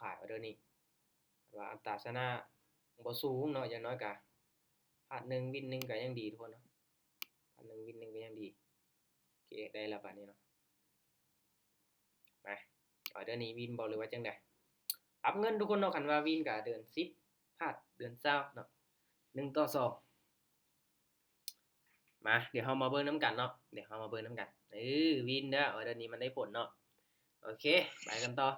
ขายออเดอร์นี้ว่าอัตราชนะบ่สูงเนาะอย่างน้อยก็พลาด1วิน1ก็ยังดีทุกคนเนาะพลาด1วิน1ก็ยังดีโอเคได้แล้วบัดนี้เนาะมาออเดอร์นี้วินบ่หรือว่าจังได๋ปรับเงินทุกคนเนาะคันว่าวินก็เดือน10พลาดเดือน20เนาะ1-2มาเดี๋ยวเรามาเบิ่งนำกันเนาะเดี๋ยวเรามาเบิ่งนำกันวินเด้อออเดอร์นี้มันได้ผลเนาะโอเคไปกันต่อ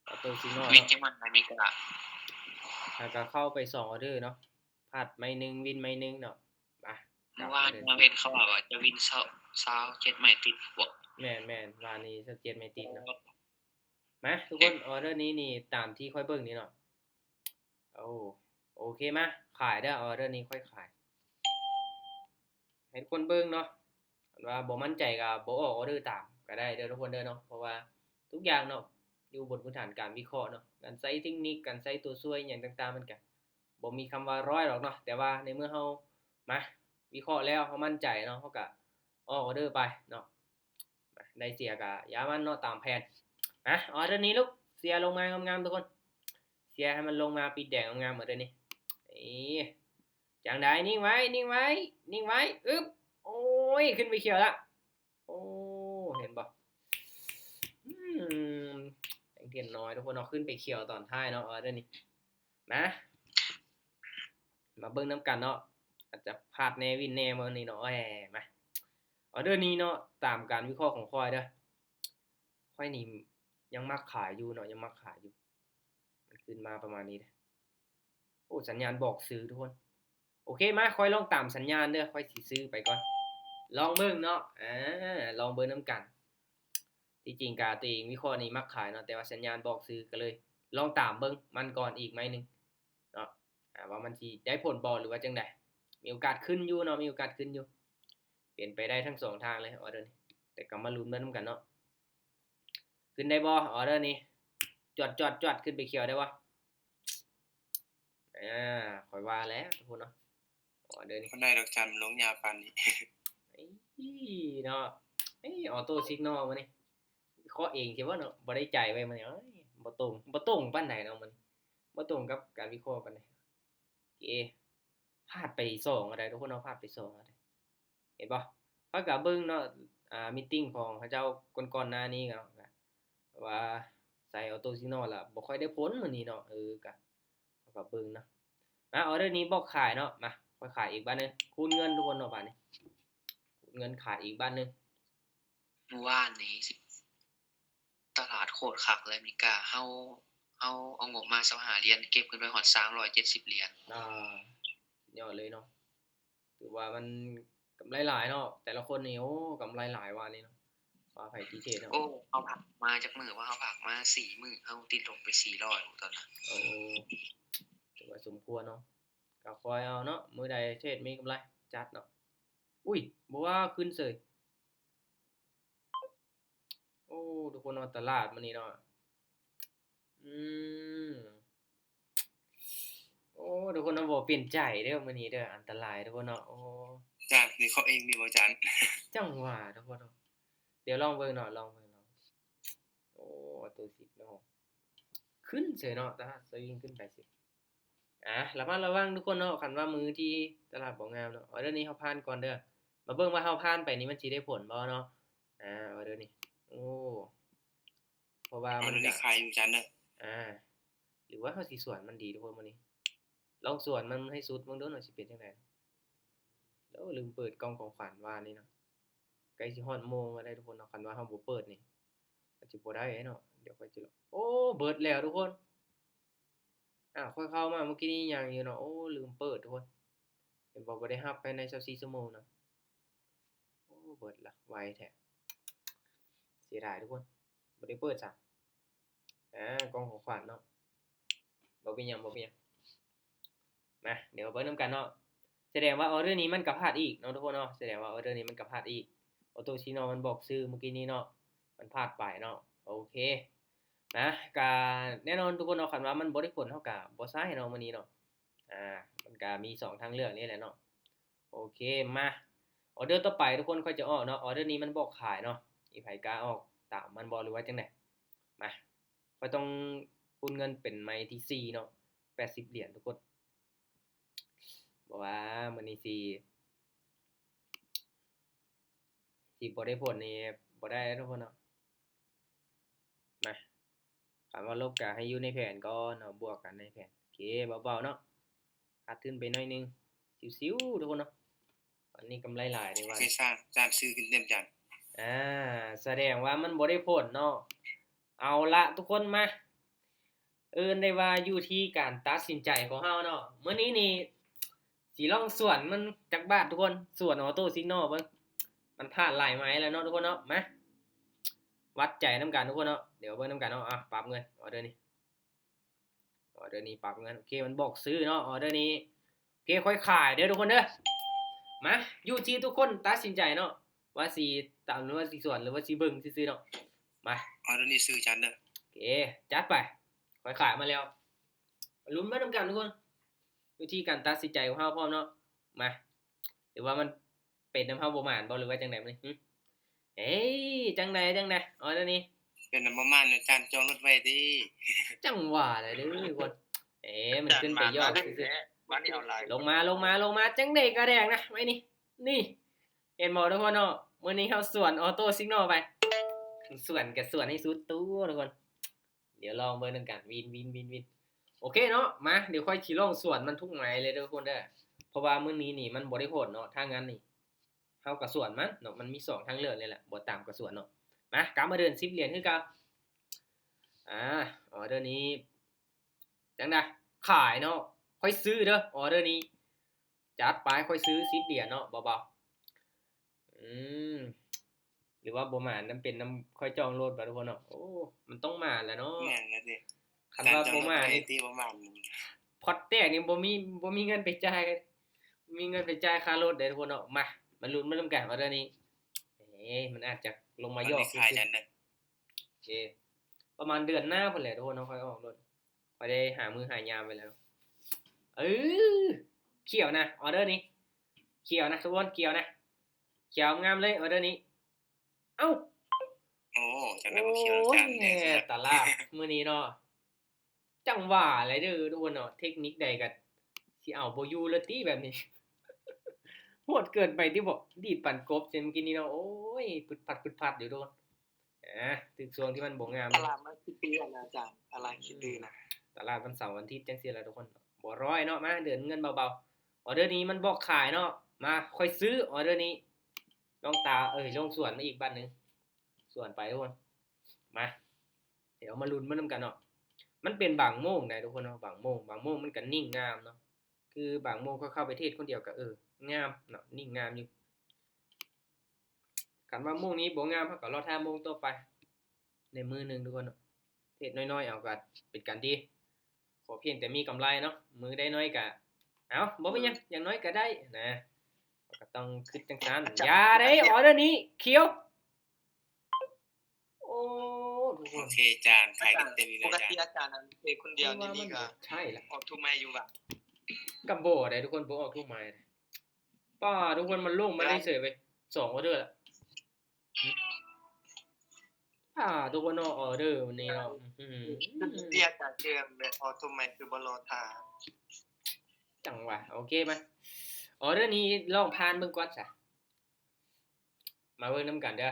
ออโต้ซิโนวิน เนาะ จังหวัดไหนมีกะแล้วก็เข้าไป2ออเดอร์เนาะพลาดไม่1วินไม่1เนาะมาเมื่อวานมาเห็นเขาว่าจะวิน27ไม้ติดบวกแม่นๆวานนี้27ไม่ติดเนาะมาทุกคนออเดอร์นี้นี่ตามที่ค่อยเบิ่งนี่เนาะโอเคมาขายเด้อออเดอร์นี้ค่อยขายให้ทุกคนเบิ่งเนาะคันว่าบ่มั่นใจก็บ่ออกออเดอร์ตามก็ได้เด้อทุกคนเด้อเนาะเพราะว่าทุกอย่างเนาะอยู่บนพื้นฐานการวิเคราะห์เนาะการใช้เทคนิคการใช้ตัวช่วยหยังต่างๆมันก็บ่มีคำว่า100หรอกเนาะแต่ว่าในเมื่อเรามาวิเคราะห์แล้วเรามั่นใจเนาะเราก็ออกออเดอร์ไปเนาะได้เสียก็อย่ามันเนาะตามแผนออเดอร์นี้ลูกเสียลงมางามๆทุกคนเสียให้มันลงมาปิดแดงงามๆออเดอร์นี้นี่จังได๋นิ่งไว้นิ่งไว้นิ่งไว้อึ๊บโอ้ยขึ้นไปเขียวแล้วโอ้เห็นบ่แสงเทียนน้อยทุกคนเอาขึ้นไปเขียวตอนท้ายเนาะออเดอร์นี้มาเบิ่งนำกันเนาะอาจจะพลาดแน่วินแน่มื้อนี้เนาะมาออเดอร์นี้เนาะตามการวิเคราะห์ของข้อยเด้อข้อยนี่ยังมักขายอยู่เนาะยังมักขายอยู่มันขึ้นมาประมาณนี้เด้อโอ้สัญญาณบอกซื้อทุกคนโอเคมาข้อยลองตามสัญญาณเด้อข้อยสิซื้อไปก่อนลองเบิ่งเนาะลองเบิ่งนำกันที่จริงก็ตัวเองวิเคราะห์นี่มักขายเนาะแต่ว่าสัญญาณบอกซื้อก็เลยลองตามเบิ่งมันก่อนอีกไม้หนึงเนาะว่ามันสิได้ผลบ่หรือว่าจังได๋มีโอกาสขึ้นอยู่เนาะมีโอกาสขึ้นอยู่เปลี่ยนไปได้ทั้ง2ทางเลยออเดอร์นี้แต่ก็มาลุ้นเบิ่งนำกันเนาะขึ้นได้บ่ออเดอร์นี้จวดๆๆขึ้นไปเขียวได้บ่ข้อยว่าแล้วทุกคนเนาะออเดอร์นี้บ่ได้ดอกจันลงยาปานนี้เนาะออโต้ซิกนอลมื้อนี้วิเคราะห์เองสิบ่เนาะบ่ได้จ่ายไว้มื้อนี้บ่ตรงปานใดเนาะมื้อนี้บ่ตรงกับการวิเคราะห์ปานใดโอเคพลาดไป2ก็ได้ทุกคนเนาะพลาดไป2ก็ได้เห็นบ่เขาก็เบิ่งเนาะมีตติงของเขาเจ้าก่อนๆหน้านี้เนาะก็ว่าใส่ออโต้ซิกนอลแล้วบ่ค่อยได้ผลมื้อนี้เนาะก็เบิ่งเนาะออเดอร์นี้บ่ขายเนาะมาค่อยขายอีกบาทหนึ่งคูณเงินทุกคนเนาะบาดนี้คูณเงินขายอีกบาทหนึ่งเมื่อวานนี้ตลาดโคตรคักเลยมีกะเฮาเอางบมา25เหรียญเก็บขึ้นไปฮอด370เหรียญสุดยอดเลยเนาะถือว่ามันกำไรหลายเนาะแต่ละคนนี่โอ้กำไรหลายว่านี่เนาะว่าไผสิเทรดเนาะโอ้เฮาพักมาจักมื้อว่าเฮาพักมา4มื้อเฮาติดลบไป400ตอนนั้นโอ้ถือว่าสมควรเนาะก็คอยเอาเนาะมื้อใดเทรดมีกำไรจัดเนาะอุ๊ยบ่ว่าขึ้นเฉยโอ้ทุกคนเนาะตลาดมื้อนี้เนาะอืมโอ้ทุกคนเนาะบ่เปลี่ยนใจเด้อมื้อนี้เด้ออันตรายทุกคนเนาะโอ้จ้ะนี่เขาเองนี่บ่จันจังหวะทุกคนเนาะเดี๋ยวลองเบิ่งเนาะลองเบิ่งเนาะโอ้ตัวสิเนาะขึ้นเฉยเนาะตลาดสวิงขึ้นไปสิระมัดระวังทุกคนเนาะคันว่ามื้อที่ตลาดบ่งามเนาะออเดอร์นี้เราผ่านก่อนเด้อมาเบิ่งว่าเราผ่านไปนี่มันสิได้ผลบ่เนาะออเดอร์นี้โอ้เพราะว่ามันนี่ก็ขายอยู่จันเด้อหรือว่าเราสิสวนมันดีทุกคนมื้อนี้ลองสวนมันให้สุดเบิ่งดูหน่อยสิเป็นจังไดแล้วลืมเปิดกล่องของขวัญว่านี่เนาะใกล้สิฮอดโมงแล้วได้ทุกคนเนาะคันว่าเราบ่เปิดนี่ก็สิบ่ได้เนาะเดี๋ยวค่อยสิโอ้เบิดแล้วทุกคนค่อยเข้ามาเมื่อกี้นี้ยังอยู่เนาะโอ้ลืมเปิดทุกคนเห็นบอกบ่ได้รับภายใน24ชั่วโมงเนาะโอ้เบิดละไวแท้เสียดายทุกคนบ่ได้เปิดซ้ำกล่องของขวัญเนาะบ่เป็นหยังมาเดี๋ยวเบิ่งนำกันเนาะแสดงว่าออเดอร์นี้มันก็พลาดอีกเนาะทุกคนเนาะแสดงว่าออเดอร์นี้มันก็พลาดอีกออโตชิโนมันบอกซื้อเมื่อกี้นี้เนาะมันพลาดไปเนาะโอเคก็แน่นอนทุกคนเนาะคันว่ามันบ่ได้ผลเฮาก็บ่ใช้เนาะมื้อนี้เนาะมันก็มี2ทางเลือกนี่แหละเนาะโอเคมาออเดอร์ต่อไปทุกคนค่อยจะออกเนาะออเดอร์นี้มันบอกขายเนาะมีไผกล้าออกตามมันบ่หรือว่าจังได๋มาข้อยต้อง คูณเงินเป็นไม้ที่4เนาะ80เหรียญทุกคนบอกว่ามื้อนี้สิบ่ได้ผลนี่บ่ได้ทุกคนเนาะมาคำว่าลบก็ให้อยู่ในแผนก่อนเนาะบวกกันในแผนโอเคเบาๆเนาะขาดทุนไปหน่อยนึงซิวๆทุกคนเนาะวันนี้กำไรหลายเด้ โอ ว่า เคจานซื้อขึ้นเต็มจาน แสดงว่ามันบ่ได้ผลเนาะเอาละทุกคนมาเอิ้นได้ว่าอยู่ที่การตัดสินใจของเฮาเนาะมื้อนี้นี่สิลองสวนมันจักบาททุกคนสวนออโต้ซิกนอลเบิ่งมันพลาดหลายไม้แล้วเนาะทุกคนเนาะมาวัดใจนำกันทุกคนเนาะเดี๋ยวเบิ่งนำกันเนาะปรับเงินออเดอร์นี้ปรับเงินโอเคมันบอกซื้อเนาะออเดอร์นี้โอเคค่อยขายเด้อทุกคนเด้อมาอยู่ที่ทุกคนตัดสินใจเนาะว่าสิตามหรือว่าสิสวนหรือว่าสิเบิ่งซื่อๆเนาะมา เอาตัวนี้ซื้อจานเด้อ โอเคจัดไปค่อยขายมาแล้วลุ้นมาทำกันทุกคนวิธีการตัดสินใจของเฮาพร้อมเนาะมาหรือว่ามันเป็นน้ำเฮาบ่หมานบ่หรือว่าจังได๋มื้อนี้เอ้ยจังไดอ๋อเดี๋ยวนี้ เป็นน้ำประมาณจานจองรถไว้ติ จังหว่าแหละเด้อทุกคนมันขึ้นไปยอดซื่อ วันนี้เอาไลน์ ๆลงมาจังได๋ก็แดงนะไว้นี่เห็นบ่ทุกคนเนาะมื้อนี้เฮาสวนออโต้ซิกนอลไปสวนก็สวนให้สุดตัวทุกคนเดี๋ยวลองเบิ่งนำกันวินโอเคเนาะมาเดี๋ยวค่อยสิลองสวนมันทุกไม้เลยเด้อทุกคนเด้อเพราะว่ามื้อนี้นี่มันบ่ได้โหดเนาะถ้างั้นนี่เฮาก็สวนมันเนาะมันมี2ทางเลือกเลยแหละบ่ตามก็สวนเนาะมากลับมาเดิน10เหรียญคือเก่าออเดอร์นี้จังได๋ขายเนาะค่อยซื้อเด้อออเดอร์นี้จัดไปค่อยซื้อ10เหรียญเนาะเบาๆหรือว่าบ่มานํเป็นค่อยจองรถบ่ทุกคนเนาะโอ้มันต้องมาแหละเนาะ แม่นแล้วติ คันว่าบ่มานี่ ติประมาณ พอตแตกนี่บ่มีเงินไปจ่ายมีเงินไปจ่ายค่ารถเด้อทุกคนเนาะมาลุ้นมานำกันว่าเดือนนี้มันอาจจะลงมาย่อ ขายจานเด้อ โอเคประมาณเดือนหน้าพุ่นแหละทุกคนเนาะค่อยออกรถค่อยได้หามื้อหายามไว้แล้วเขียวนะออเดอร์นี้เขียวนะทุกคนเขียวนะเขียวงามเลยออเดอร์นี้เอ้า โอ้จังได๋บ่เขียวจานแดง ตลาดมื้อนี้เนาะจังหว่าอะไรเด้อทุกคนเนาะเทคนิคใดก็สิเอาบ่อยู่เลยติแบบนี้ โหดเกินไปที่บอกดีดปั่นกบเช่นเมื่อกี้นี้เนาะโอ้ยปึดปัดอยู่โดนถึกช่วงที่มันบ่งาม ตลาดมันคือปีแล้วนะอาจารย์ตลาดคิดดีนะ ตลาดวันเสาร์วันอาทิตย์จังซี่แหละทุกคนบ่ร้อยเนาะมาเดินเงินเบาๆออเดอร์นี้มันบอกขายเนาะมาค่อยซื้อออเดอร์นี้ลองลงสวนมาอีกบ้านนึงสวนไปทุกคนมาเดี๋ยวมาลุ้นมานำกันเนาะมันเป็นบางโมงได้ทุกคนเนาะบางโมงมันก็นิ่งงามเนาะคือบางโมงเขาเข้าไปเทศคนเดียวก็งามเนาะนิ่งงามอยู่คันว่าโมงนี้บ่งามเฮาก็รอท่าโมงต่อไปในมื้อนึงทุกคนเนาะเทศน้อยๆเอาก็เป็นกันดีขอเพียงแต่มีกำไรเนาะมื้อได้น้อยก็เอาบ่เป็นหยังอย่างน้อยก็ได้นะก็ต้องคิดจังซั่นอย่าเด้ออเดอร์นี้เขียวโอ้ทุกค โอน เคจานขายเต็มอีก ป แล้ว ก จาน ติอาจารย์นั้นเคนเดียวนี่ก็ ใช่ล่ะ ออกทุกไม้อยู่แบบ กัมโบได้ทุกคนบ่ออกทุกไม้ป้าทุกคนมันลงมาได้เฉยไป2ออเดอร์ละทุกคนเนาะออเดอร์วันนี้เนาะ ที่อาจารย์เจมเลยออกทุกไม้คือบรอทา จังหวะโอเคมั้ยออเดอร์นี้ลองผ่านเบิ่งก่อนซะมาเบิ่งนํกันเด้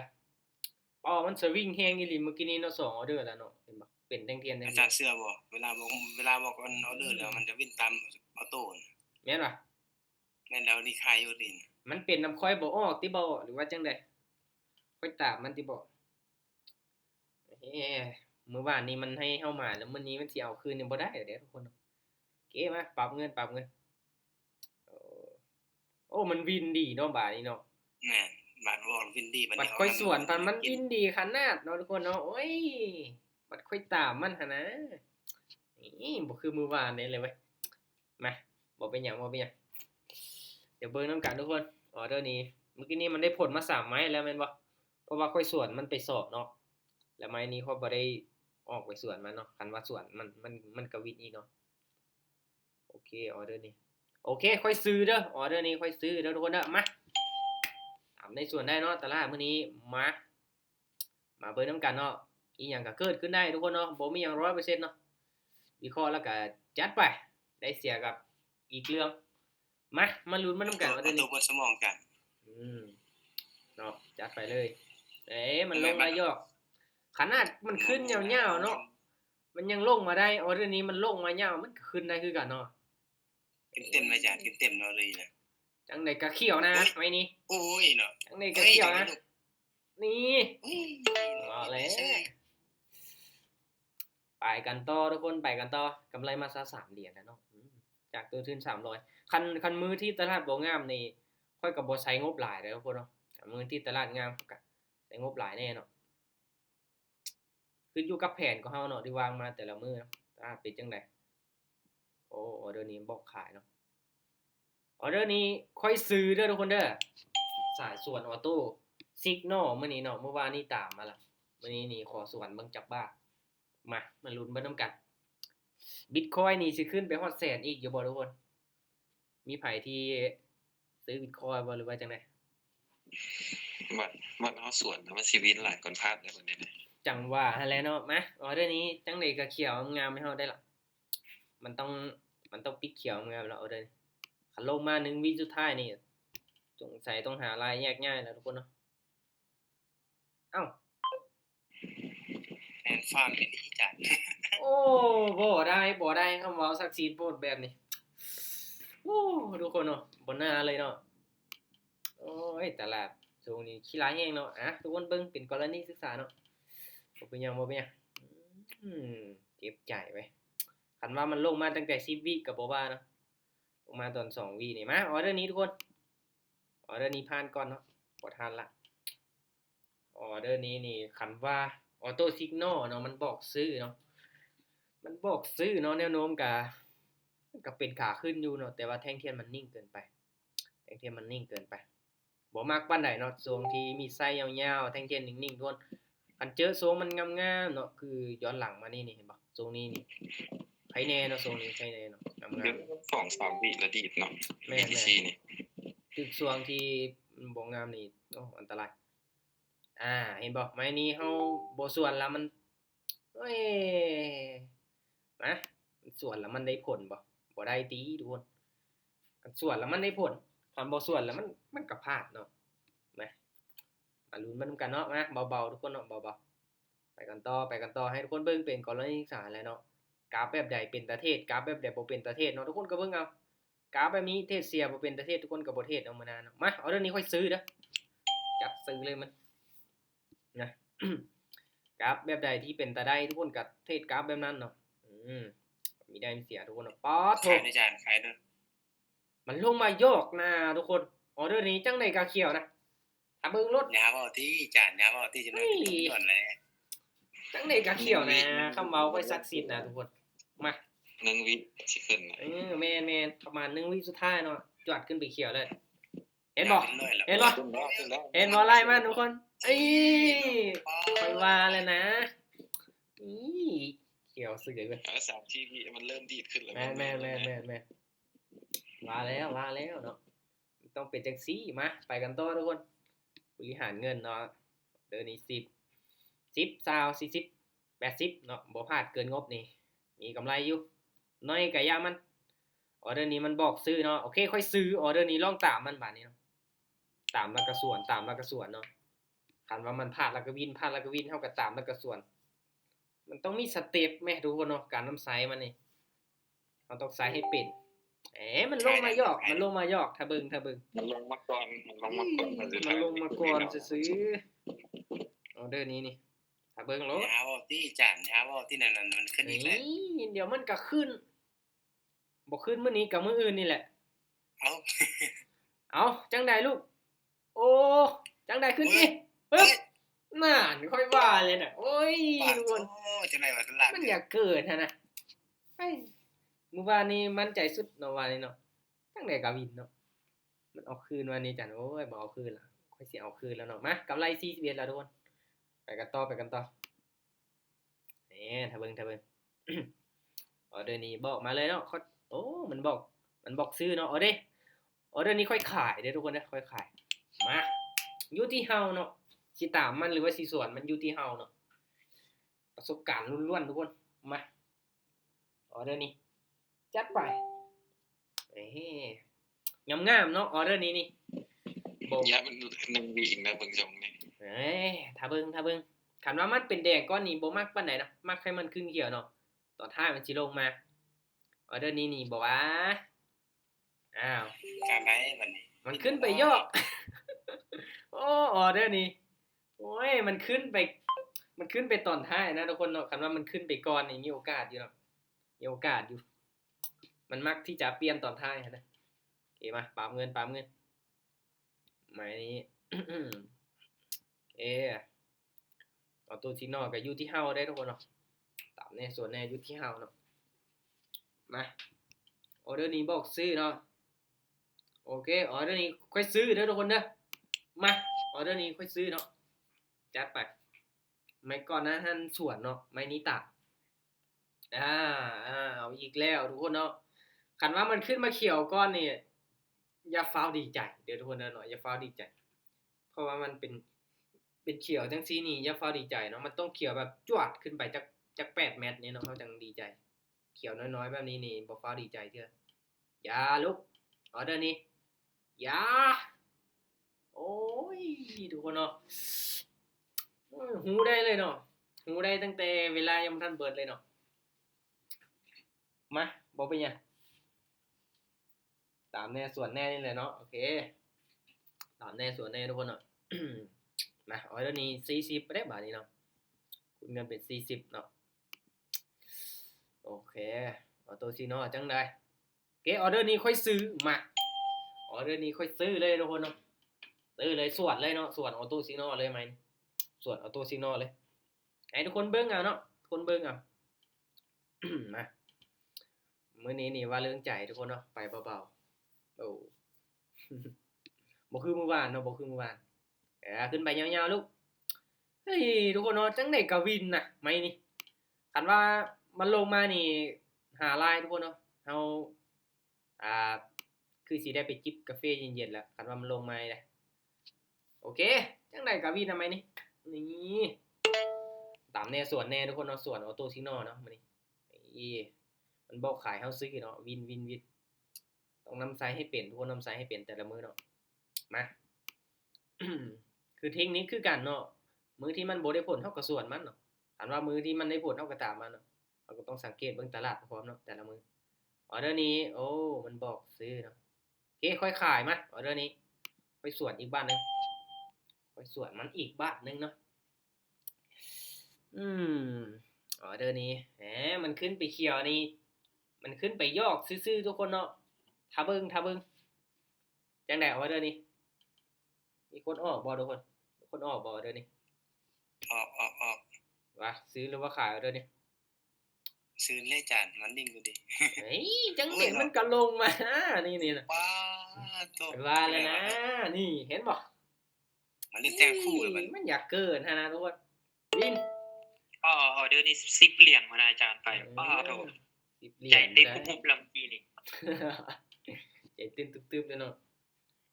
อมันสวิงแฮงอีหลีเมื่อกี้นี้เนาะ2ออเดอร์แล้วเนาะเห็นบ่เป็นแท่งเทียน อาจารย์เชื่อบ่เวลาบอกออเดอร์แล้วมันจะวิ่งตามออโต้ แม่นบ่ แม่นแล้วนี่ขายอยู่ดิ มันเป็นน้ำค่อยบ่ออกติบ่หรือว่าจังได๋ค่อยตามมันติบ่มื้อวานนี้มันให้เฮามาแล้วมื้อนี้มันสิเอาคืนนี่บ่ได้เด้อทุกคนโอเคมาปรับเงินโอ้มันวินดีเนาะบาดนี้เนาะ แม่นบาดบอกวินดีบัด บัด นี้ ค่อยสวนพันมันวินดีขนาดเนาะทุกคนเนาะโอ้ยบัดค่อยตามมันหั่นนะนี่บ่คือมื้อวานนี้เลยเว้ยมาบ่เป็นหยังเดี๋ยวเบิ่งนำกันทุกคนออเดอร์นี้เมื่อกี้นี้มันได้ผลมา3ไม้แล้วแม่นบ่เพราะว่าค่อยสวนมันไปสอบเนาะแล้วไม้นี้ค่อยบ่ได้ออกไปสวนมันเนาะคันว่าสวนมันก็วินอีกเนาะโอเคออเดอร์นี้โอเคค่อยซื้อเด้อออเดอร์นี้ค่อยซื้อเด้อทุกคนเด้อมาถามในส่วนได้เนาะตลาดมื้อนี้มาเบิ่งนำกันเนาะอีหยังก็เกิดขึ้นได้ทุกคนเนาะบ่มีหยัง 100% เนาะ วิเคราะห์แล้วก็จัดไปได้เสียกับอีกเรื่องมาลุ้นมานำกันว่า เอา เดือน ตั นี้ วบนสมองกัน เนาะจัดไปเลยมันลงมายอกขนาดมันขึ้นยาวๆเนาะมันยังลงมาได้ออเดือนนี้มันลงมายาวมันก็ขึ้นได้คือกันเนาะ เต็มๆเลยอาจารย์เต็มๆเนาะเลยนะ จังได๋ก็เขียวนะไว้นี่ โอ้ยเนาะ จังได๋ก็เขียวนะนี่ อุ้ย เอาแล้วไปกันต่อทุกคนไปกันต่อกำไรมาซะ3เหรียญแล้วเนาะจากตัวทุน300คันมือที่ตลาดบ่งามนี่ค่อยก็บ่ใช้งบหลายเด้อทุกคนเนาะคันมือที่ตลาดงามก็ใช้งบหลายแน่เนาะขึ้นอยู่กับแผนของเฮาเนาะที่วางมาแต่ละมื้อเนาะตลาดเป็นจังได๋โอ้ออเดอร์นี้บอกขายเนาะออเดอร์นี้ค่อยซื้อเด้อทุกคนเด้อสายส่วนออโต้ซิกนอลมื้อนี้เนาะเมื่อวานนี้ตามมาละมื้อนี้นี่ขอส่วนเบิ่งจักบ้ามาลุ้นเบิ่งนำกัน Bitcoin นี่สิขึ้นไปฮอดแสนอีกอยู่บ่ทุกคนมีไผที่ซื้อ Bitcoin บ่หรือว่าจังได๋ มันเอาส่วนแล้วมันสิวินหลายก่อนพลาดได้บัดนี้นะ จังว่าหั่นแหละเนาะมาออเดอร์นี้จังได๋ก็เขียวงามให้เฮาได้ล่ะมันต้องปิดเขียวงามแล้วออเดอร์นี้คันลงมา1วิสุดท้ายนี่สงสัยต้องหารายแยกง่ายแล้วทุกคนเนาะเอ้า แอนฟาร์มเป็นอาจารย์ โอ้บ่ได้คำเว้าศักดิ์สิทธิ์โพดแบบนี้โอ้ทุกคนเนาะบ่น่าเลยเนาะโอ้ยตลาดช่วงนี้ขี้ร้ายแฮงเนาะทุกคนเบิ่งเป็นกรณีศึกษาเนาะบ่เป็นหยังเจ็บใจเว้ยคันว่ามันลงมาตั้งแต่10วิก็บ่ว่าเนาะลงมาตอน2วินี่มาออเดอร์นี้ทุกคนออเดอร์นี้ผ่านก่อนเนาะบ่ทันละออเดอร์นี้นี่คันว่าออโต้ซิกนอลเนาะมันบอกซื้อเนาะมันบอกซื้อเนาะแนวโน้มก็เป็นขาขึ้นอยู่เนาะแต่ว่าแท่งเทียนมันนิ่งเกินไปบ่มักปานใดเนาะทรงที่มีไส้ยาวๆแท่งเทียนนิ่งๆทุกคนคันเจอทรงมันงามๆเนาะคือย้อนหลังมานี่เห็นบ่ทรงนี้นี่ไผแน่เนาะทรงนี้ไผแน่เนาะงาม เดี๋ยว2-3 วิแล้วดีดเนาะ ๆแม่ BTC นี่ ตึกทรงที่บ่งามนี่โอ้อันตรายเห็นบ่ไม้นี้เฮาบ่สวนแล้วมันโอ้ยมันสวนแล้วมันได้ผลบ่ได้ติทุกคนคันสวนแล้วมันได้ผลคันบ่สวนแล้วมันก็พลาดเนาะมาลุ้นมานำกันเนาะมาเบาๆทุกคนเนาะเบาๆไปกันต่อให้ทุกคนเบิ่งเป็นกรณีศึกษาแหละเนาะกราฟแบบใดเป็นตาเทศกราฟแบบใดบ่เป็นตาเทศเนาะทุกคนก็เบิ่งเอากราฟแบบนี้เทศเสียบ่เป็นตาเทศทุกคนก็บ่เทศเอามานานเนาะมาเอาเรื่องนี้ค่อยซื้อเด้อจัดซื้อเลยมันนะ กราฟแบบใดที่เป็นตาได้ทุกคนก็เทศกราฟแบบนั้นเนาะมีได้มีเสียทุกคนเนาะป๊อดโถ ขายอาจารย์ขายเด้อ มันลงมายอกนะทุกคนออเดอร์นี้จังได๋ก็เขียวนะถ้าเบิ่งรถ ยาเว้าที่อาจารย์ยาเว้าที่จะได้ย้อนแล จังได๋ก็เขียวนะคำเว้าค่อยศักดิ์สิทธิ์นะทุกคนมา 1 วิสิขึ้นนะ แม่นๆประมาณ1วิสุดท้ายเนาะจวดขึ้นไปเขียวเลยเห็นบ่ เห็นบ่ ขึ้นแล้ว เห็นบ่ไล่มาทุกคนค่อยว่าแล้วนะเขียวสึกเลยเว้ย 3 ทีมันเริ่มดีดขึ้นแล้ว แม่นว่าแล้วเนาะมันต้องเป็นจังซี่มาไปกันต่อทุกคนบริหารเงินเนาะเดือนนี้10 20 40 80เนาะบ่พลาดเกินงบนี่มีกำไรอยู่น้อยก็อย่ามันออเดอร์นี้มันบอกซื้อเนาะโอเคค่อยซื้อออเดอร์นี้ลองตามมันบาดนี้เนาะตามแล้วก็ส่วนเนาะคันว่ามันพลาดแล้วก็วินเฮาก็ตามแล้วก็ส่วนมันต้องมีสเต็ปแม่ทุกคนเนาะการนำไซมันนี่เราต้องไซให้เป็นมันลงมายอกถ้าเบิ่ง มันลงมาก่อน มันลงมาก่อนซื้อออเดอร์นี้นี่ถ้าเบิ่งโลด ยาเว้าที่อาจารย์ยาเว้าที่นั่นมันขึ้นอีกแล้ว เดี๋ยวมันก็ขึ้นบ่ขึ้นมื้อนี้ก็มื้ออื่นนี่แหละ เอาจังได๋ลูกโอ้จังได๋ขึ้นสิปึ๊บนั่นค่อยว่าเลยน่ะโอ้ยทุกคน โอ้จังได๋ว่าตลาด มันอยากเกิดหั่นน่ะมื้อวานนี้มั่นใจสุดเนาะวานนี้เนาะจังได๋ก็วินเนาะมันเอาคืนวันนี้จันโอ้ยบ่เอาคืนล่ะค่อยสิเอาคืนแล้วเนาะมากำไร41แล้วทุกคนไปกันต่อถ้าเบิ่ง ออเดอร์นี้บอกมาเลยเนาะโอ้มันบอกซื้อเนาะออเดอร์นี้ค่อยขายเด้อทุกคนนะค่อยขายมาอยู่ที่เฮาเนาะสิตามมันหรือว่าสิสวนมันอยู่ที่เฮาเนาะประสบการณ์ล้วนๆทุกคนมาออ อเดอร์นี้จัดไปเอ้งามๆเนาะออเดอร์นี้นี่บ่ ยามัน1วิอีกนะเบิ่งทรงนี่ เอ้ยถ้าเบิ่งคันว่ามันเป็นแดงก้อนนี้บ่มักปานใดเนาะมักให้มันขึ้นเขียวเนาะตอนท้ายมันสิลงมาออเดอร์นี้นี่บ่ว่าอ้าว การได้บัดนี้ มันขึ้นไปยอก โอ้ออเดอร์นี้โอ้ยมันขึ้นไปตอนท้ายนะทุกคนเนาะคันว่ามันขึ้นไปก่อนนี่มีโอกาสอยู่เนาะมีโอกาสอยู่ มันมักที่จะเปลี่ยนตอนท้ายนะโอเคมาปรับเงินหมายนี้ ออโต้ซิกนอลก็อยู่ที่เฮาได้ทุกคนเนาะตามแน่ส่วนแน่อยู่ที่เฮาเนาะมาออเดอร์นี้บอกซื้อเนาะโอเคออเดอร์นี้ค่อยซื้อเด้อทุกคนเด้อมาออเดอร์นี้ค่อยซื้อเนาะจัดไปไม่ก่อนนะท่านสวนเนาะไม่นี้ตัดเอาอีกแล้วทุกคนเนาะคันว่ามันขึ้นมาเขียวก้อนนี่อย่าฟ้าวดีใจเดี๋ยวทุกคนเนาะอย่าฟ้าวดีใจเพราะว่ามันเป็นเขียวจังซี่นี่อย่าฟ้าวดีใจเนาะมันต้องเขียวแบบจวดขึ้นไปจัก8เมตรนี่เนาะเฮาจังดีใจเขียวน้อยๆแบบนี้นี่บ่ฟ้าวดีใจเด้ออย่าลุกออเดอร์นี้อย่าโอ้ยทุกคนเนาะหูได้เลยเนาะหูได้ตั้งแต่เวลายังบ่ทันเบิดเลยเนาะมาบ่เป็นหยังตามแน่ส่วนแน่นี่แหละเนาะโอเคตามแน่ส่วนแน่ทุกคนเนาะ มาออเดอร์นี้40ไปได้บาทนี้เนาะคุณเงินเป็น40เนาะโอเคออโต้ซิโนจังได้โอเคออเดอร์นี้ค่อยซื้อมาออเดอร์นี้ค่อยซื้อเลยทุกคนเนาะซื้อเลยสวดเลยเนาะสวดออโต้ซิโนเลยไหมสวดออโต้ซิโนเลยให้ทุกคนเบิ่งเอาเนาะทุกคนเบิ่งเอา มามื้อนี้นี่ว่าเรื่องใจทุกคนเนาะไปเบาๆโอ้ บ่คือเมื่อวานเนาะบ่คือเมื่อวานขึ้นไปยาวๆลูกเฮ้ยทุกคนเนาะจังได๋ก็วินน่ะไหมนี่คันว่ามันลงมานี่หาลายทุกคนเนาะเฮาคือสิได้ไปจิบกาแฟเย็นๆแล้วคันว่ามันลงมาได้โอเคจังได๋ก็วินน่ะไหมนี่นี่ตามแน่ส่วนแน่ทุกคนเนาะส่วนออโต้ซิโนเนาะมื้อนี้มันบอกขายเฮาซื้อเนาะวินต้องนำไซให้เป็นทุกคนนำไซให้เป็นแต่ละมื้อเนาะมา คือเทคนิคคือกันเนาะมื้อที่มันบ่ได้ผลเฮาก็ส่วนมันเนาะคันว่ามื้อที่มันได้ผลเฮาก็ตามมันเนาะเฮาก็ต้องสังเกตเบิ่งตลาดพร้อมเนาะแต่ละมื้อออเดอร์นี้โอ้มันบอกซื้อเนาะโอเคค่อยขายมาออเดอร์นี้ค่อยส่วนอีกบ้านนึงค่อยส่วนมันอีกบ้านนึงเนาะออเดอร์นี้มันขึ้นไปเขียวนี่มันขึ้นไปยอกซื่อๆทุกคนเนาะถ้าเบิ่งจังได๋ออเดอร์นี้มีคนออกบ่ทุกคนออกบ่เด้อนี่ ออก ว่าซื้อหรือว่าขายเด้อนี่ ซื้อเลยจานมันดิ่งอยู่ดิ เฮ้ยจังเด็กมันก็ลงมานี่น่ะ ว้าโต ว่าแล้วนะนี่เห็นบ่ มันเล่นแทงคู่เลยมัน มันอยากเกินฮะนะทุกคนวิน ออเดอร์นี้10เหรียญมาอาจารย์ไปป้าโถ 10เหรี ใจ ยญ เต้น ได้ ปุ๊บๆลำกี้นี่ ใจเต้นตึบๆเลยเนาะ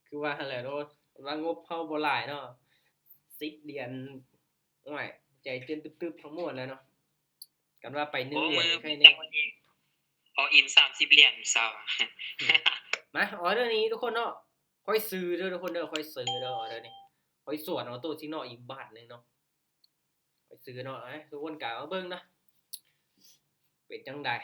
คือว่าหั่นแหละทุกคนว่างบเฮาบ่หลายเนาะ10เหรียญโอ้ยใจเต้นตึบๆทั้งหมดแล้วเนาะกันว่าไป1เหรียญแค่นี้ พออิน30เหรียญซะ มาออเดอร์นี้ทุกคนเนาะค่อยซื้อเด้อทุกคนเด้อค่อยซื้อเด้อออเดอร์นี้ค่อยส่วนออโต้ซิโนอีกบาทนึงเนาะค่อยซื้อเนาะทุกคนกะมาเบิ่งนะเป็นจังได๋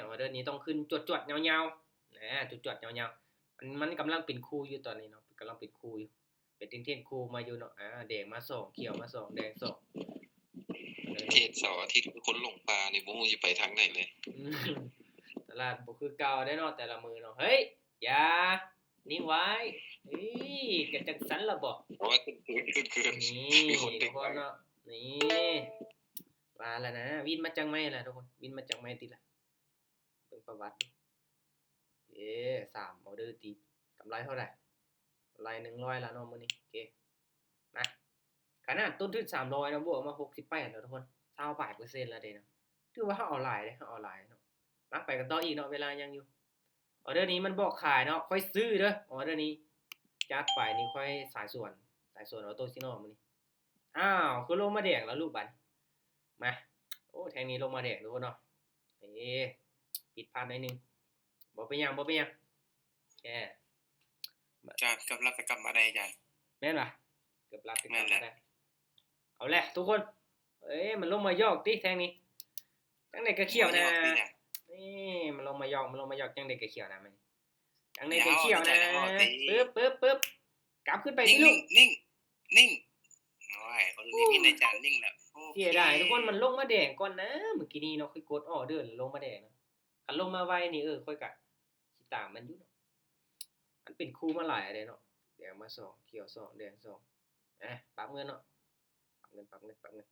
ออเดอร์นี้ต้องขึ้นจวดๆยาวๆจวดๆยาวๆมันกำลังเป็นคู่อยู่ตอนนี้เนาะกำลังเป็นคู่อยู่เป็นเท่นๆคู่มาอยู่เนาะแดงมา2เขียวมา2แดง2 เทศเสาร์อาทิตย์คนหลงป่านี่บ่ฮู้สิไปทางไหนเลย ตลาดบ่คือเก่าได้เนาะแต่ละมื้อเนาะเฮ้ยอย่านิ่งไว้เฮ้ยกะจังซั่นล่ะบ่ เพราะว่าขึ้น นี่ มีคนดึ ทุ ง กคนเนาะนี่ว่าแล้วนะวินมาจังไหมล่ะทุกคนวินมาจังไหมติล่ะเบิ่งประวัติดู3ออเดอร์ติดกำไรเท่าไหร่กำไร100แล้วเนาะมื้อนี้โอเคมาขนาดต้นทุน300นะบวกมา68แล้วทุกคน28%แล้วเด้นะถือว่าเฮาเอาหลายเด้เฮาเอาหลายเนาะมาไปกันต่ออีกเนาะเวลายังอยู่ออเดอร์นี้มันบอกขายเนาะค่อยซื้อเด้อออเดอร์นี้จัดไปนี่ค่อยสายส่วนออโต้ซิโนมื้อนี้อ้าวคือลงมาแดงแล้วลูกบัดมาโอ้แทงนี้ลงมาแดงทุกคนเนาะ ผิดพลาดหน่อยหนึงบ่เป็นหยังบ่เป็นหยังแค่ จานกับรับไปกลับมาได้จาน แม่นป่ะเกือบรับไป แม่ ก่อน นแหละ ได้เอาแหละทุกคนมันลงมายอกติแทงนี้จังได๋ก็เขียวนะนี่มันลงมายอกจังได๋ก็เขียวนะมันจังได๋ก็เขียวนะปึ๊บกลับขึ้นไปสิ นิ่ง ลูก นิ่งโอ้ยคนนี้พี่ในจานนิ่งแล้วโอค เสียดายทุกคนมันลงมาแดงก่อนนะเมื่อกี้นี้เนาะค่อยกดออเดอร์แล้วลงมาแดงนะคันลงมาไวนี่ค่อยก็สิตามมันอยู่เนาะมันเป็นคู่มาหลายเด้เนาะแดงมา2เขียว2แดง2ปรับเงินเนาะปรับเงิน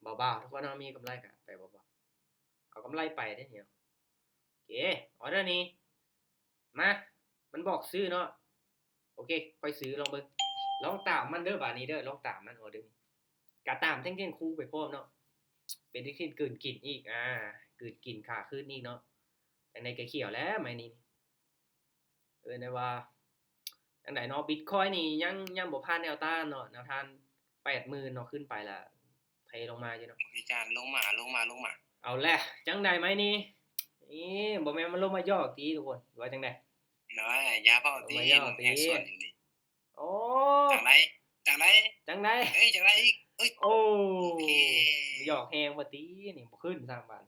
เบาๆทุกคนเนาะมีกำไรก็ไปเบาๆเอากำไรไปเด้เนี่ยโอเคออเดอร์นี้มามันบอกซื้อเนาะโอเคค่อยซื้อลองเบิ่งลองตามมันเด้อบาดนี้เด้อลองตามมันออเดอร์นี้ก็ตามแท่งๆคู่ไปพร้อมเนาะเป็นที่กลืนกินอีกกลืนกินขาขึ้นอีกเนาะจังได๋ก็เขียวแล้วไหมนี่ได้ว่าจังได๋เนาะ Bitcoin นี่ยังบ่ผ่านแนวต้านเนาะแนวต้าน 80,000 เนาะขึ้นไปละเทลงมาอยู่เนาะ โอเคจานลงมา เอาแหละจังได๋ไหมนี่บ่แม่นมันลงมายอกติทุกคนว่าจังได๋ น้อยยาเฝ้าตี ลงมายอดติ แหกส่วนอยู่นี่ โอ้ จังไร จังได๋ จังไรอีกเอ้ย โอ้ โอเค หยอกแฮงบ่ตินี่บ่ขึ้น3บาท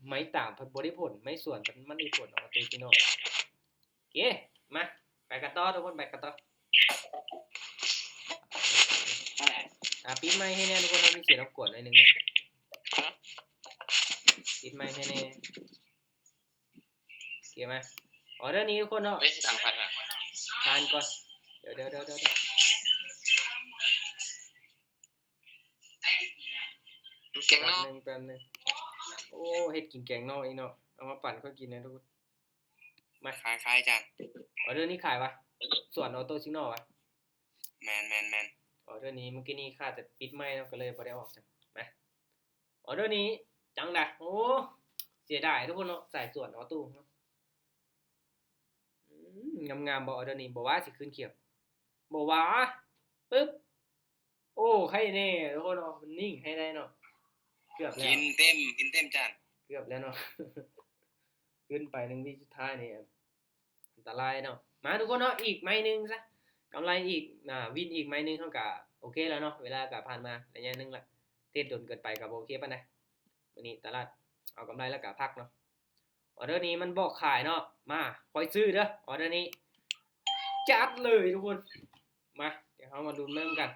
ไม้ตามเพิ่นบ่ได้ผลไม้ส่วนเพิ่นมันได้ผลออกมาตัวพี่น้องโอเคมาไปกันต่อทุกคนไปกันต่อปิดไมค์ให้แน่ทุกคนมีเสียงรบกวนหน่อยนึงนะปิดไมค์ให้แน่โอเคไหมออเดอร์นี้ทุกคนเนาะ ไม่สิทางพันอ่ะ ทานก่อนเดี๋ยวเก่งเนาะ แป๊บนึงโอ้เฮ็ดกินแกงนอกอีเนาะเอามาปั่นเขากินนะทุกคนมา ขายจาน ออเดอร์นี้ขายปะส่วนออโต้ซิกนอลปะ แมน ออเดอร์นี้เมื่อกี้นี้ค่าแต่ปิดไมค์เนาะก็เลยบ่ได้ออกจ้ะมาออเดอร์นี้จังได๋โอ้เสียดายทุกคนเนาะใส่ส่วนออโต้เนาะงามๆบ่ออเดอร์นี้บ่ว่าสิขึ้นเขียวบ่ว่าปึ๊บโอ้ใครแน่ทุกคนเนาะมันนิ่งให้ได้เนาะเกือบแล้ว กินเต็มจาน เกือบแล้วเนาะ ขึ้นไป1วิสุดท้ายนี่อันตรายเนาะมาทุกคนเนาะอีกไม้นึงซะกำไรอีกวินอีกไม้นึงเฮาก็โอเคแล้วเนาะเวลาก็ผ่านมาระยะนึงละเทศโดนเกินไปก็บ่โอเคปานใดมื้อนี้ตลาดเอากำไรแล้วก็พักเนาะออเดอร์นี้มันบอกขายเนาะมาคอยซื้อเด้อออเดอร์นี้จัดเลยทุกคนมาเดี๋ยวเฮามาลุ้นเริ่มกัน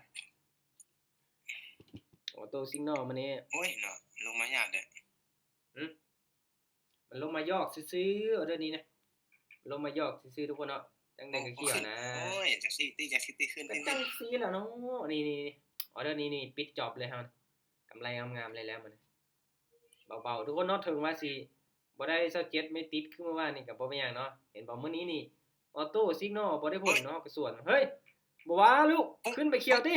ออโต้ซิกนอลมื้อนี้ โอ้ยเนาะลงมายากเด้อ มันลงมายอกซื้อๆออเดอร์นี้นะลงมายอกซื้อๆทุกคนเนาะจังได๋ก็เกี่ยวนะ โอ้ยจากซิตี้ขึ้น ก็จังซี่แหล้วเนาะนี่ออเดอร์นี้นี่ปิดจอบเลยเฮากำไรงามๆเลยแล้วมันเบาๆทุกคนเนาะถึงว่าสิบ่ได้27ไม่ติดคือเมื่อวานนี่ก็บ่เป็นหยังเนาะเห็นบ่มื้อนี้นี่ออโต้ซิกนอลบ่ได้ผลเนาะก็ส่วนเฮ้ยบ่ว่าลูกขึ้นไปเขียวติ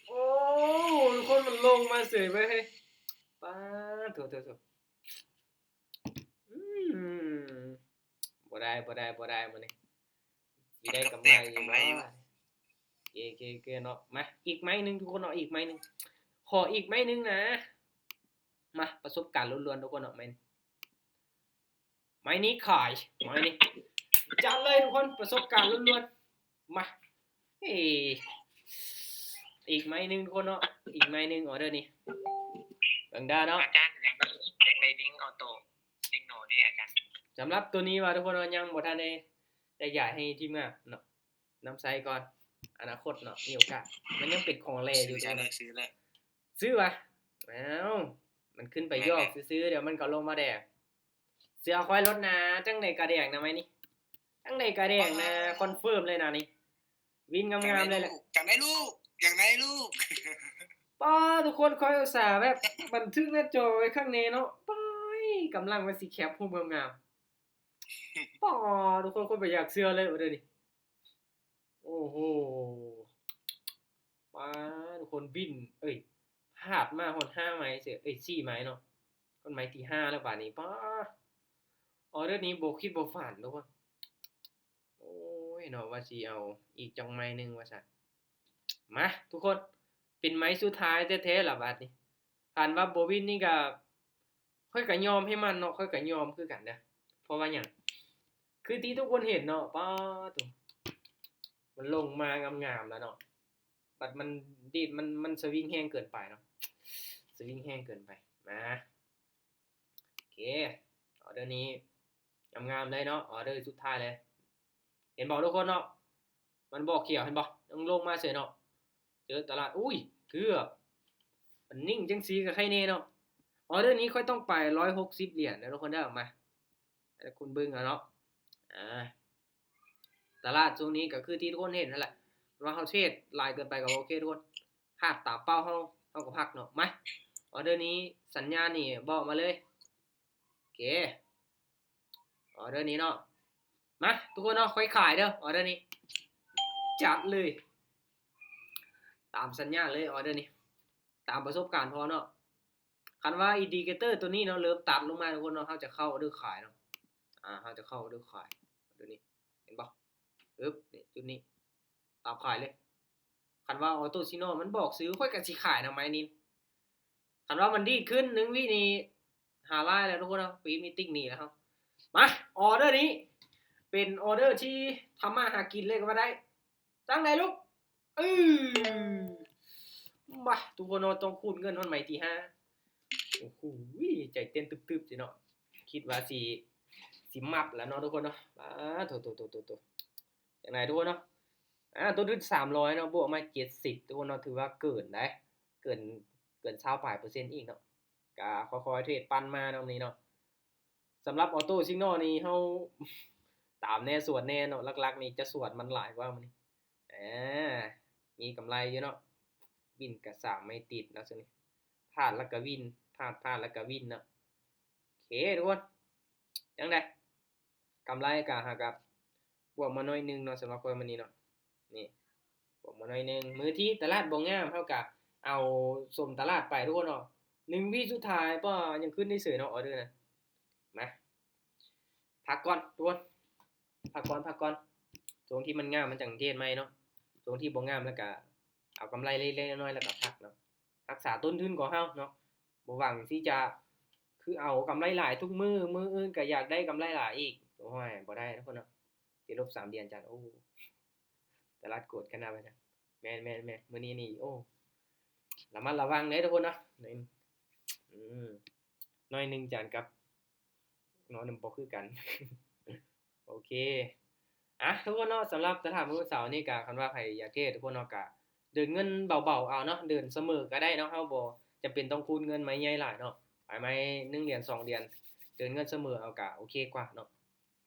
โอ้ทุกคนมันลงมาเสยไปเฮ้ยป๊าดโถบ่ได้มื้อนี้สิได้กำไรอยู่บ่เกเนาะมาอีกไม้นึงทุกคนเนาะอีกไม้นึงขออีกไม้นึงนะมาประสบการณ์ล้วนๆทุกคนเนาะไม้นี้ขายไม้นี้จัดเลยทุกคนประสบการณ์ล้วนๆมาอีกไม้นึงทุกคนเนาะอีกไม้นึงออเดอร์นี้เบิ่งได้เนาะ อาจารย์อย่างในดิ้งออโต้ดิ้งโนนี่อาจารย์ สำหรับตัวนี้ว่าทุกคนยังบ่ทันได้ย้ายให้ทีมงานเนาะนำไซก่อนอนาคตเนาะมีโอกาสมันยังเป็นของแลอยู่ ซื้อ ตัว เล เนาะ ยซื้อเลย ซื้อวะแล้วมันขึ้นไปยอกซื้อๆเดี๋ยวมันก็ลงมาแดกเสือควายรถนะจังได๋กระแดกนะไหมนี่จังได๋กระแดกนะคอนเฟิร์มเลยนะนี่วินงามๆเลยแหละ อยากได้ลูก ป้าทุกคนคอยอุตส่าห์แบบบันทึกหน้าจอไว้ข้างในเนาะป้ายกำลังว่าสิแคปรูปงามๆป้าทุกคนบ่อยากเชื่อเลยว่าเด้อนี่โอ้โหป้าทุกคนบินพลาดมาฮอด5ไม้เสีย4ไม้เนาะก้นไม้ที่5แล้วบาดนี้ป้าออเดอร์นี้บ่คิดบ่ฝันทุกคนโอ้ยเนาะว่าสิเอาอีกจังไม้นึงว่าซั่นมาทุกคนเป็นไม้สุดท้ายแท้ๆล่ะบาดนี้ คันว่าบ่วินนี่ก็ข้อยก็ยอมให้มันเนาะข้อยก็ยอมคือกันเด้อเพราะว่าหยังคือที่ทุกคนเห็นเนาะป๊าดโตมันลงมางามๆแล้วเนาะบัดมันดีดมันสวิงแรงเกินไปเนาะสวิงแรงเกินไปมาโอเคออเดอร์นี้งามๆเลยเนาะออเดอร์สุดท้ายเลยเห็นบ่ทุกคนเนาะมันบ่เขียวเห็นบ่ต้องลงมาเฉยเนาะเจอตลาดอุ้ยเกือบมันนิ่งจังซี่ก็ใครแน่เนาะออเดอร์นี้ค่อยต้องไป160เหรียญนะทุกคนเด้อมาให้คุณเบิ่งเอาเนาะตลาดช่วงนี้ก็คือที่ทุกคนเห็นนั่นแหละว่าเฮาเทรดหลายเกินไปก็บ่โอเคทุกคนพลาดตามเป้าเฮาก็พักเนาะมาออเดอร์นี้สัญญาณนี่บอกมาเลยโอเคออเดอร์นี้เนาะมาทุกคนเนาะค่อยขายเด้อออเดอร์นี้จัดเลยตามสัญญาณเลยออเดอร์นี้ตามประสบการณ์พอเนาะคันว่าอินดิเคเตอร์ตัวนี้เนาะเริ่มตัดลงมาทุกคนเนาะเฮาจะเข้าออเดอร์ขายเนาะเฮาจะเข้าออเดอร์ขายออเดอร์นี้เห็นบ่ปึ๊บนี่จุดนี้ตามขายเลยคันว่าออโตซิโนมันบอกซื้อค่อยก็สิขายนำไม้นี้คันว่ามันดีดขึ้น1วินี่5ลายแล้วทุกคนเนาะปีมีติ๊กนี่แล้วครับมาออเดอร์นี้เป็นออเดอร์ที่ทำมาหากินเลยก็ว่าได้จังไดลูกมาทุกคนเนาะต้องคูณเงินเท่าไหร่ที่5โอ้โหใจเต้นตึบๆสิเนาะคิดว่าสิมับแล้วเนาะทุกคนเนาะโตจังไดทุกคนเนาะตัวดึด300เนาะบวกมา70ทุกคนเนาะถือว่าเกินได้เกิน20ปลายเปอร์เซ็นต์อีกเนาะก็ค่อยๆเทรดปั่นมาเนาะนี้เนาะสำหรับออโต้ซิกนอลนี่เฮาตามแน่สวดแน่เนาะหลักๆนี่จะสวดมันหลายกว่ามื้อนี้มีกำไรอยู่เนาะวินก็3ไม่ติดเนาะซุนี้พลาดแล้วก็วินพลาดแล้วก็วินเนาะโอเคทุกคนจังได๋กำไรก็หากับบวกมาหน่อยนึงเนาะสำหรับข้อยมื้อนี้เนาะนี่บวกมาหน่อยนึงมื้อที่ตลาดบ่งามเฮาก็เอาส้มตลาดไปทุกคนเนาะ1วิสุดท้ายบ่ยังขึ้นได้เฉยเนาะออเดอร์น่ะมาพักก่อนทุกคนพักก่อนช่วงที่มันงามมันจังเทศใหม่เนาะช่วงที่บ่งามแล้วก็เอากำไรเล็กๆน้อยๆแล้วก็พักเนาะรักษาต้นทุนของเฮาเนาะบ่หวังที่จะคือเอากำไรหลายทุกมื้ออื่นก็อยากได้กำไรหลายอีกโอ้ยบ่ได้ทุกคนเนาะติดลบ3เดือนจัดโอ้ตลาดโกรธกันนะว่าจังแม่นมื้อนี้นี่โอ้ระมัดระวังเด้อทุกคนเนาะนี่น้อยหนึงจานกับน้อยหนึงบ่คือกัน โอเคทุกคนเนาะสำหรับตลาดมื้อเสาร์นี่ก็คันว่าไผอยากเทรดทุกคนเนาะก็เดินเงินเบาๆเอาเนาะเดินเสมอก็ได้เนาะเฮาบ่จำเป็นต้องคูณเงินไม้ใหญ่หลายเนาะไปไม้1เหรียญ2เหรียญเดินเงินเสมอเอาก็โอเคกว่าเนาะ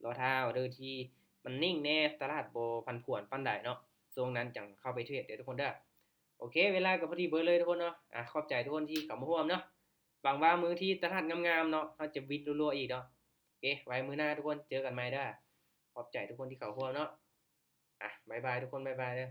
รอท่าออเดอร์ที่มันนิ่งแน่ตลาดบ่ผันผวนปานใดเนาะช่วงนั้นจังเข้าไปเทรดเด้อทุกคนเด้อโอเคเวลาก็พอดีเบิดเลยทุกคนเนาะขอบใจทุกคนที่เข้ามาร่วมเนาะหวังว่ามื้อที่ตลาดงามๆเนาะเฮาจะวินรัวๆอีกเนาะโอเคไว้มื้อหน้าทุกคนเจอกันใหม่เด้อขอบใจทุกคนที่เข้าร่วมเนาะบ๊ายบายทุกคนบ๊ายบายเด้อ